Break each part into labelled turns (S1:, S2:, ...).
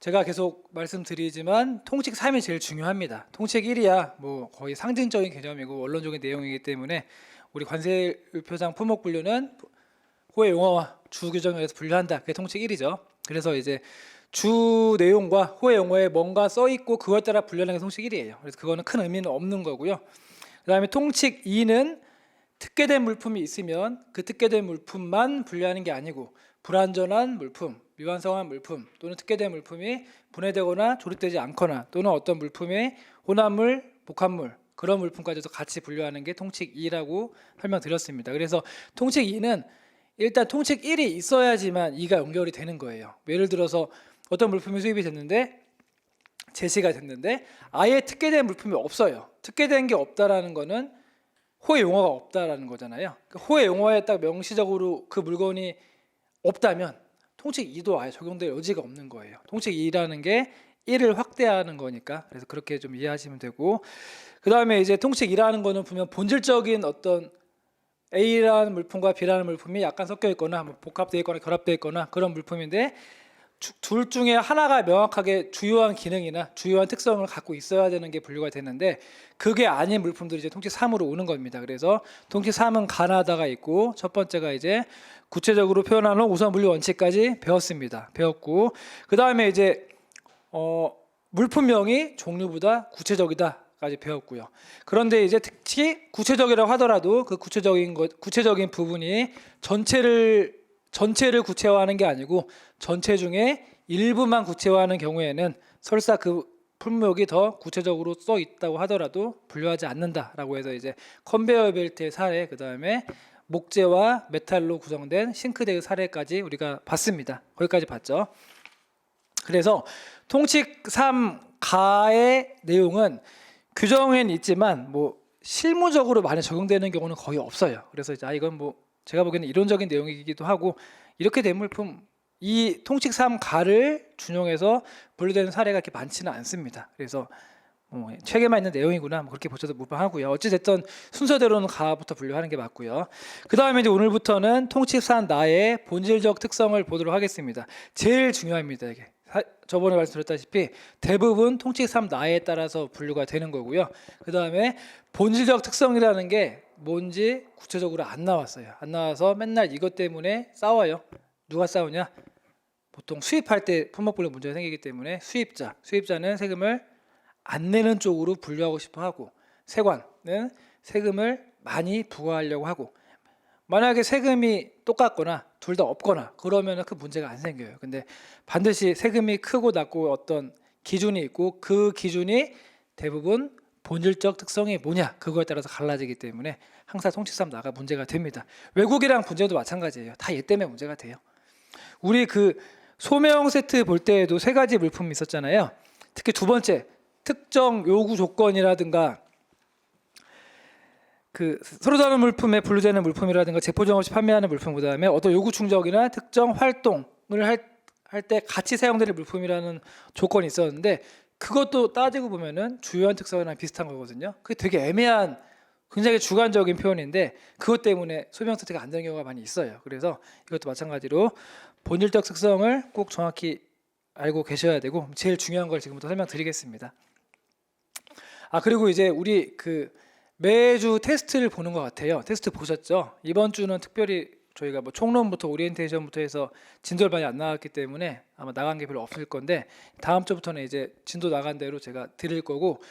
S1: 제가 계속 말씀드리지만 통칙 3이 제일 중요합니다. 통칙 1이야 뭐 거의 상징적인 개념이고 원론적인 내용이기 때문에 우리 관세음표상 품목분류는 호의 용어와 주 규정에 의해서 분류한다. 그게 통칙 1이죠. 그래서 이제 주 내용과 호의 용어에 뭔가 써 있고 그걸 따라 분류하는 게 통칙 1이에요. 그래서 그거는 큰 의미는 없는 거고요. 그다음에 통칙 2는 특계된 물품이 있으면 그 특계된 물품만 분류하는 게 아니고 불완전한 물품, 미완성한 물품 또는 특계된 물품이 분해되거나 조립되지 않거나 또는 어떤 물품의 혼합물, 복합물 그런 물품까지도 같이 분류하는 게 통칙 2라고 설명드렸습니다. 그래서 통칙 2는 일단 통칙 1이 있어야지만 2가 연결이 되는 거예요. 예를 들어서 어떤 물품이 수입이 됐는데 제시가 됐는데 아예 특계된 물품이 없어요. 특계된 게 없다라는 거는 호의 용어가 없다라는 거잖아요. 호의 용어에 딱 명시적으로 그 물건이 없다면 통칙 2도 아예 적용될 여지가 없는 거예요. 통칙 2라는 게 1을 확대하는 거니까 그래서 그렇게 좀 이해하시면 되고, 그 다음에 이제 통칙 2라는 거는 보면 본질적인 어떤 A라는 물품과 B라는 물품이 약간 섞여 있거나 뭐 복합되어 있거나 결합되어 있거나 그런 물품인데 둘 중에 하나가 명확하게 주요한 기능이나 주요한 특성을 갖고 있어야 되는 게 분류가 되는데 그게 아닌 물품들이 이제 통칙 3으로 오는 겁니다. 그래서 통칙 3은 가나다가 있고 첫 번째가 이제 구체적으로 표현하는 우선 분류 원칙까지 배웠고 그 다음에 이제 물품명이 종류보다 구체적이다까지 배웠고요. 그런데 이제 특히 구체적이라고 하더라도 그 구체적인 부분이 전체를 구체화하는 게 아니고 전체 중에 일부만 구체화하는 경우에는 설사 그 품목이 더 구체적으로 써 있다고 하더라도 분류하지 않는다라고 해서 이제 컨베이어 벨트의 사례, 그 다음에 목재와 메탈로 구성된 싱크대의 사례까지 우리가 봤습니다. 거기까지 봤죠. 그래서 통칙 3 가의 내용은 규정에는 있지만 뭐 실무적으로 많이 적용되는 경우는 거의 없어요. 그래서 이제 이건 뭐 제가 보기에는 이론적인 내용이기도 하고 이렇게 된 물품 이 통칙 3 가를 준용해서 분류되는 사례가 그렇게 많지는 않습니다. 그래서 책에만 있는 내용이구나 그렇게 보셔도 무방하고요. 어찌됐든 순서대로는 가부터 분류하는 게 맞고요. 그 다음에 이제 오늘부터는 통칙 3 나의 본질적 특성을 보도록 하겠습니다. 제일 중요합니다. 이게 저번에 말씀드렸다시피 대부분 통칙 3 나에 따라서 분류가 되는 거고요. 그 다음에 본질적 특성이라는 게 뭔지 구체적으로 안 나왔어요. 안 나와서 맨날 이것 때문에 싸워요. 누가 싸우냐? 보통 수입할 때 품목분류 문제가 생기기 때문에 수입자는 세금을 안 내는 쪽으로 분류하고 싶어 하고 세관은 세금을 많이 부과하려고 하고, 만약에 세금이 똑같거나 둘 다 없거나 그러면 그 문제가 안 생겨요. 근데 반드시 세금이 크고 낮고 어떤 기준이 있고 그 기준이 대부분 본질적 특성이 뭐냐 그거에 따라서 갈라지기 때문에 항상 통칙 3 나가 문제가 됩니다. 외국이랑 문제도 마찬가지예요. 다 얘 때문에 문제가 돼요. 우리 그 소명 세트 볼 때에도 세 가지 물품이 있었잖아요. 특히 두 번째 특정 요구 조건이라든가 그 서로 다른 물품에 분류되는 물품이라든가 제포점 없이 판매하는 물품, 그 다음에 어떤 요구 충족이나 특정 활동을 할 때 같이 사용되는 물품이라는 조건이 있었는데 그것도 따지고 보면은 주요한 특성이랑 비슷한 거거든요. 그게 되게 애매한 굉장히 주관적인 표현인데 그것 때문에 소명 세트가 안 되는 경우가 많이 있어요. 그래서 이것도 마찬가지로 본질적 특성을 꼭 정확히 알고 계셔야 되고 제일 중요한 걸 지금부터 설명드리겠습니다. 그리고 이제 우리 그 매주 테스트를 보는 것 같아요. 테스트 보셨죠? 이번 주는 특별히 저희가 뭐 총론부터 오리엔테이션부터 해서 진도를 많이 안 나왔기 때문에 아마 나간 게 별로 없을 건데 다음 주부터는 이제 진도 나간 대로 제가 드릴 거고,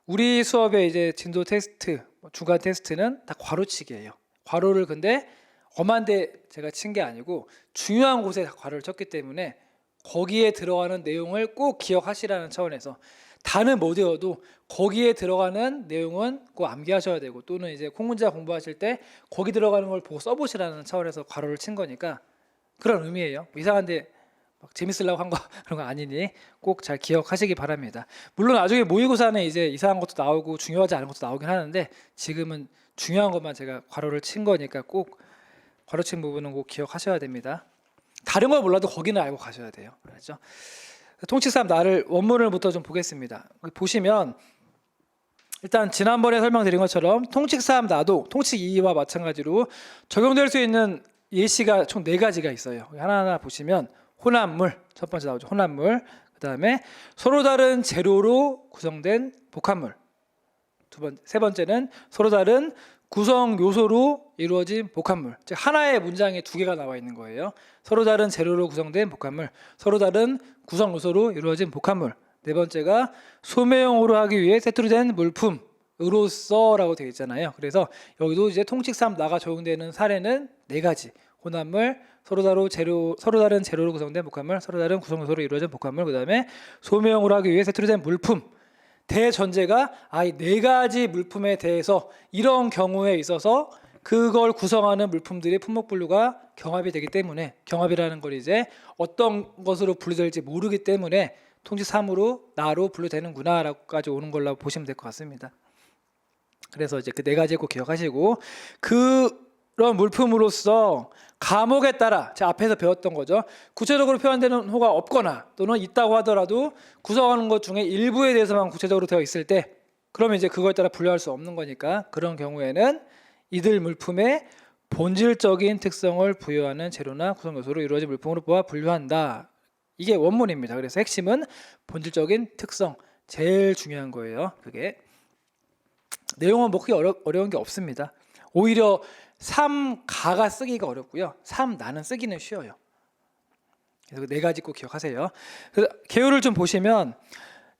S1: 우리 수업의 이제 진도 테스트, 주간 테스트는 다 괄호치기예요. 괄호를 근데 엄한데 제가 친 게 아니고 중요한 곳에 괄호를 쳤기 때문에 거기에 들어가는 내용을 꼭 기억하시라는 차원에서 다는 못 외워도 거기에 들어가는 내용은 꼭 암기하셔야 되고 또는 이제 콩문자 공부하실 때 거기 들어가는 걸 보고 써보시라는 차원에서 괄호를 친 거니까 그런 의미예요. 이상한데 막 재밌으려고 한 거 그런 거 아니니 꼭 잘 기억하시기 바랍니다. 물론 나중에 모의고사는 이제 이상한 것도 나오고 중요하지 않은 것도 나오긴 하는데 지금은 중요한 것만 제가 괄호를 친 거니까 꼭 괄호 친 부분은 꼭 기억하셔야 됩니다. 다른 걸 몰라도 거기는 알고 가셔야 돼요. 알았죠? 통칙 3 나를 원문을부터 좀 보겠습니다. 보시면 일단 지난번에 설명드린 것처럼 통칙 3 나도 통칙 2와 마찬가지로 적용될 수 있는 예시가 총 4가지가 있어요. 하나하나 보시면 혼합물 첫 번째 나오죠. 혼합물, 그다음에 서로 다른 재료로 구성된 복합물. 세 번째는 서로 다른 구성 요소로 이루어진 복합물. 즉 하나의 문장에 두 개가 나와 있는 거예요. 서로 다른 재료로 구성된 복합물, 서로 다른 구성 요소로 이루어진 복합물. 네 번째가 소매형으로 하기 위해 세트로 된 물품으로서라고 되어 있잖아요. 그래서 여기도 이제 통칙 3나가 적용되는 사례는 네 가지. 혼합물, 서로 다른 재료로 구성된 복합물, 서로 다른 구성 요소로 이루어진 복합물, 그다음에 소매형으로 하기 위해 세트로 된 물품. 대전제가 이 네 가지 물품에 대해서 이런 경우에 있어서 그걸 구성하는 물품들의 품목 분류가 경합이 되기 때문에, 경합이라는 걸 이제 어떤 것으로 분류될지 모르기 때문에 통지 3으로 나로 분류되는구나라고까지 오는 걸로 보시면 될 것 같습니다. 그래서 이제 그 네 가지 꼭 기억하시고, 그런 물품으로서 과목에 따라 제가 앞에서 배웠던 거죠. 구체적으로 표현되는 호가 없거나 또는 있다고 하더라도 구성하는 것 중에 일부에 대해서만 구체적으로 되어 있을 때, 그러면 이제 그거에 따라 분류할 수 없는 거니까 그런 경우에는 이들 물품의 본질적인 특성을 부여하는 재료나 구성 요소로 이루어진 물품으로 보아 분류한다. 이게 원문입니다. 그래서 핵심은 본질적인 특성, 제일 중요한 거예요. 그게 내용은 뭐 크게 어려운 게 없습니다. 오히려 3가가 쓰기가 어렵고요. 3나는 쓰기는 쉬워요. 그래서 네 가지 꼭 기억하세요. 그래서 개요를 좀 보시면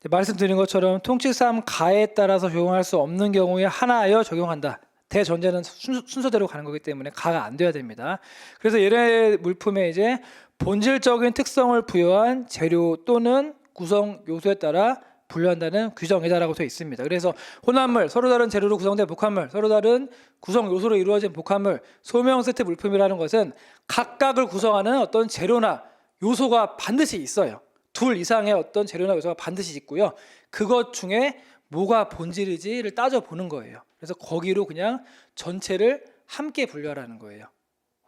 S1: 말씀드린 것처럼 통칙 3가에 따라서 적용할 수 없는 경우에 하나하여 적용한다. 대전제는 순서대로 가는 거기 때문에 가가 안 돼야 됩니다. 그래서 얘네 물품에 이제 본질적인 특성을 부여한 재료 또는 구성 요소에 따라 분류한다는 규정이다라고 되어 있습니다. 그래서 혼합물, 서로 다른 재료로 구성된 복합물, 서로 다른 구성 요소로 이루어진 복합물, 소매형 세트 물품이라는 것은 각각을 구성하는 어떤 재료나 요소가 반드시 있어요. 둘 이상의 어떤 재료나 요소가 반드시 있고요. 그것 중에 뭐가 본질이지를 따져보는 거예요. 그래서 거기로 그냥 전체를 함께 분류하라는 거예요.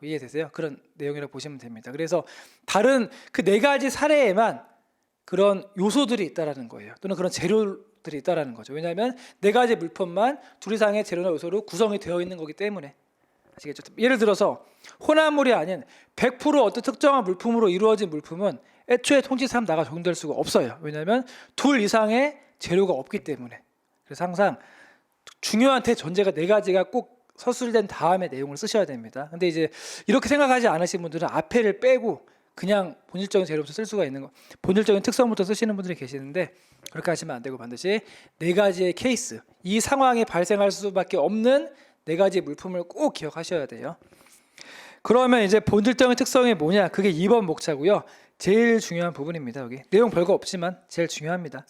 S1: 이해되세요? 그런 내용이라고 보시면 됩니다. 그래서 다른 그 네 가지 사례에만 그런 요소들이 있다라는 거예요. 또는 그런 재료들이 있다라는 거죠. 왜냐하면 네 가지 물품만 둘 이상의 재료나 요소로 구성이 되어 있는 거기 때문에. 아시겠죠? 예를 들어서 혼합물이 아닌 100% 어떤 특정한 물품으로 이루어진 물품은 애초에 통지 3나가 적용될 수가 없어요. 왜냐하면 둘 이상의 재료가 없기 때문에. 그래서 항상 중요한 대전제가 네 가지가 꼭 서술된 다음에 내용을 쓰셔야 됩니다. 근데 이제 이렇게 생각하지 않으신 분들은 앞에를 빼고 그냥 본질적인 재료부터 쓸 수가 있는 거, 본질적인 특성부터 쓰시는 분들이 계시는데 그렇게 하시면 안 되고 반드시 네 가지의 케이스, 이 상황이 발생할 수밖에 없는 네 가지 물품을 꼭 기억하셔야 돼요. 그러면 이제 본질적인 특성이 뭐냐? 그게 2번 목차고요. 제일 중요한 부분입니다. 여기 내용 별거 없지만 제일 중요합니다.